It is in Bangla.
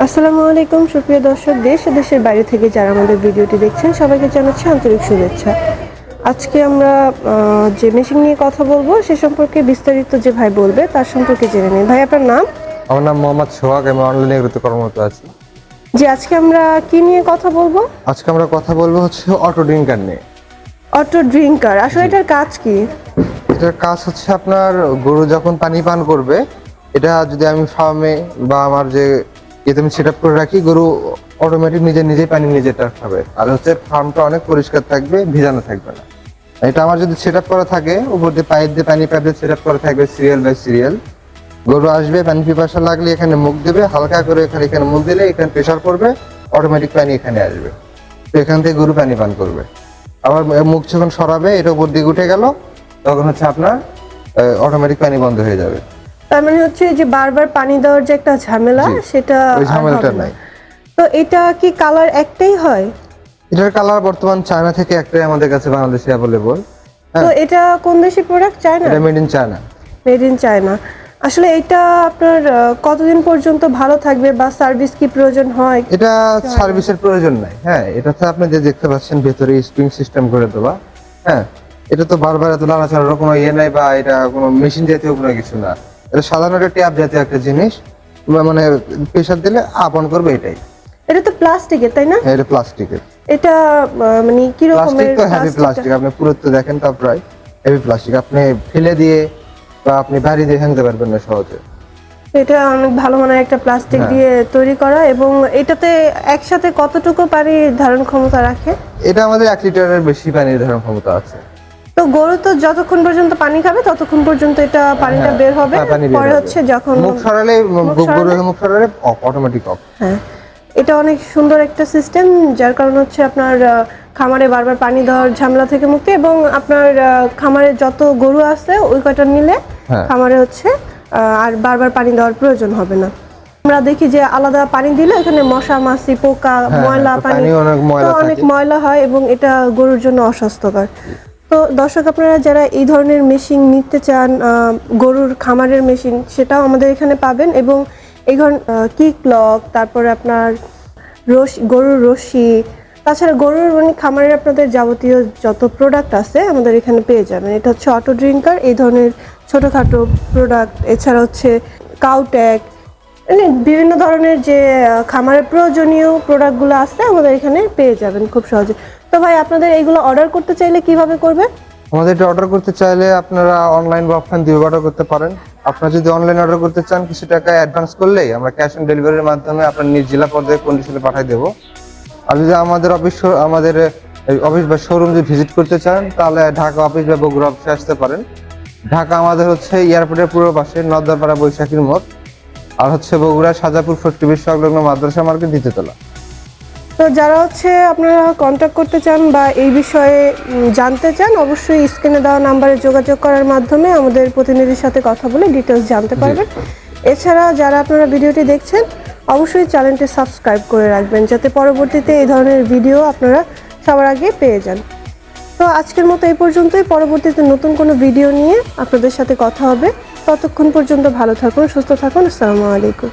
আসসালামু আলাইকুম সুপ্রিয় দর্শক, দেশ ও দেশের বাইরে থেকে যারা আমাদের ভিডিওটি দেখছেন সবাইকে জানাচ্ছি আন্তরিক শুভেচ্ছা। আজকে আমরা যে মেশিন নিয়ে কথা বলবো সে সম্পর্কে বিস্তারিত যে ভাই বলবে তার সম্পর্কে জেনে নিন। ভাই, আপনার নাম? আমার নাম মোহাম্মদ সোহাগ, আমি অনলাইনে কর্মরত আছি। যে আজকে আমরা কি নিয়ে কথা বলবো? আজকে আমরা কথা বলবো হচ্ছে অটো ড্রিঙ্কার নিয়ে। অটো ড্রিঙ্কার আসলে এটার কাজ কি? এটার কাজ হচ্ছে আপনার গরু যখন পানি পান করবে, এটা যদি আমি ফার্মে বা আমার যে এতে আমি সেট আপ করে রাখি, গরু অটোমেটিক নিজেই পানি নিজেটা খাবে। আর হচ্ছে ফার্মটা অনেক পরিষ্কার থাকবে, ভিজানো থাকবে না। এটা আমার যদি সেট আপ করা থাকে, উপর দিয়ে পাইপ দিয়ে পানি পাইপ দিয়ে সেট আপ করা থাকবে সিরিয়াল বাই সিরিয়াল। গরু আসবে, পানি পিপাসা লাগলে এখানে মুখ দেবে, হালকা করে এখানে মুখ দিলে এখানে প্রেসার পড়বে, অটোমেটিক পানি এখানে আসবে। তো এখান থেকে গরু পানি পান করবে। আবার মুখ যখন সরাবে, এটা উপর দিকে উঠে গেল, তখন হচ্ছে আপনার অটোমেটিক পানি বন্ধ হয়ে যাবে। তার মানে হচ্ছে যে বারবার পানি দেওয়ার যে একটা ঝামেলা, সেটা ওই ঝামেলাটা নাই। তো এটা কি কালার একটাই হয়? এটার কালার বর্তমান চায়না থেকে একটাই আমাদের কাছে বাংলাদেশে অ্যাভেলেবল। তো এটা কোন দেশের প্রোডাক্ট? চায়না? এটা made in China. Made in China. আসলে এটা আপনার কতদিন পর্যন্ত ভালো থাকবে বা সার্ভিস কি প্রয়োজন হয়? এটা সার্ভিসের প্রয়োজন নাই। হ্যাঁ, এটাতে আপনি যে দেখতে পাচ্ছেন ভেতরে স্প্রিং সিস্টেম করে দেওয়া। হ্যাঁ, এটা তো বারবার এত নাড়াচাড়ার কোনো ইয়ে নাই বা এটা কোনো মেশিন জাতীয় কোনো কিছু না। এটা সাধারণত ট্যাপ জাতীয় একটা জিনিস, মানে প্রেসার দিলে আপ অন করবে, এটাই। এটা তো প্লাস্টিকের, তাই না? এটা প্লাস্টিকের। এটা মানে কি রকমের? প্লাস্টিক তো হেভি প্লাস্টিক, আপনি পুরোটা দেখেন তো প্রায় হেভি প্লাস্টিক। আপনি ফেলে দিয়ে বা আপনি বাড়ি দিয়ে ভাঙতে পারবেন না সহজে। এটা অনেক ভালো মানের একটা প্লাস্টিক দিয়ে তৈরি করা। এবং এটাতে একসাথে কতটুকু পানি ধারণ ক্ষমতা রাখে? এটা আমাদের 1 লিটারের বেশি পানির ধারণ ক্ষমতা আছে। তো গরু তো যতক্ষণ পর্যন্ত পানি খাবে ততক্ষণ পর্যন্ত এটা পানিটা বের হবে, পরে হচ্ছে যখন মুখ সরালে মুখ সরালে অটোমেটিক অফ। হ্যাঁ, এটা অনেক সুন্দর একটা সিস্টেম, যার কারণে হচ্ছে আপনার খামারে বারবার পানি দেওয়ার ঝামেলা থেকে মুক্তি, এবং আপনার খামারে যত গরু আছে ওই কয়টা মিলে খামারে হচ্ছে আর বারবার পানি দেওয়ার প্রয়োজন হবে না। আমরা দেখি যে আলাদা পানি দিলে এখানে মশা মাছি পোকা ময়লা পানি অনেক ময়লা হয় এবং এটা গরুর জন্য অস্বাস্থ্যকর। তো দর্শক, আপনারা যারা এই ধরনের মেশিন নিতে চান, গরুর খামারের মেশিন, সেটাও আমাদের এখানে পাবেন। এবং এই ধরনের কিক লক, তারপরে আপনার গরুর রশি, তাছাড়া গরুর মানে খামারের আপনাদের যাবতীয় যত প্রোডাক্ট আছে আমাদের এখানে পেয়ে যাবেন। এটা হচ্ছে অটো ড্রিঙ্কার, এই ধরনের ছোটোখাটো প্রোডাক্ট। এছাড়া হচ্ছে কাউট্যাগ, মানে বিভিন্ন ধরনের যে খামারের প্রয়োজনীয় প্রোডাক্টগুলো আছে আমাদের এখানে পেয়ে যাবেন খুব সহজে। তো ভাই, আপনাদের এইগুলো অর্ডার করতে চাইলে কিভাবে করবে? আমাদের এটা অর্ডার করতে চাইলে আপনারা অনলাইন বা অফলাইন দুই অর্ডার করতে পারেন। আপনারা যদি অনলাইন অর্ডার করতে চান, কিছু টাকা অ্যাডভান্স করলেই আমরা ক্যাশ অন ডেলিভারির মাধ্যমে আপনার নিজ জেলা পর্যায়ে কন্ডিশনে পাঠিয়ে দেবো। আর যদি আমাদের অফিস বা শোরুম যদি ভিজিট করতে চান, তাহলে ঢাকা অফিস বা বগুড়া অফিসে আসতে পারেন। ঢাকা আমাদের হচ্ছে এয়ারপোর্টের পূর্ব পাশে নর্দাপাড়া বৈশাখীর মোড়, আর হচ্ছে বগুড়া সাজাপুর ফটকিবির সংলগ্ন মাদ্রাসা মার্কেট দ্বিতীয়তলা। তো যারা হচ্ছে আপনারা কন্ট্যাক্ট করতে চান বা এই বিষয়ে জানতে চান, অবশ্যই স্ক্রিনে দেওয়া নাম্বারে যোগাযোগ করার মাধ্যমে আমাদের প্রতিনিধির সাথে কথা বলে ডিটেলস জানতে পারবেন। এছাড়া যারা আপনারা ভিডিওটি দেখছেন, অবশ্যই চ্যানেলটি সাবস্ক্রাইব করে রাখবেন, যাতে পরবর্তীতে এই ধরনের ভিডিও আপনারা সবার আগে পেয়ে যান। তো আজকের মতো এই পর্যন্তই। পরবর্তীতে নতুন কোনো ভিডিও নিয়ে আপনাদের সাথে কথা হবে। ততক্ষণ পর্যন্ত ভালো থাকুন, সুস্থ থাকুন। আসসালামু আলাইকুম।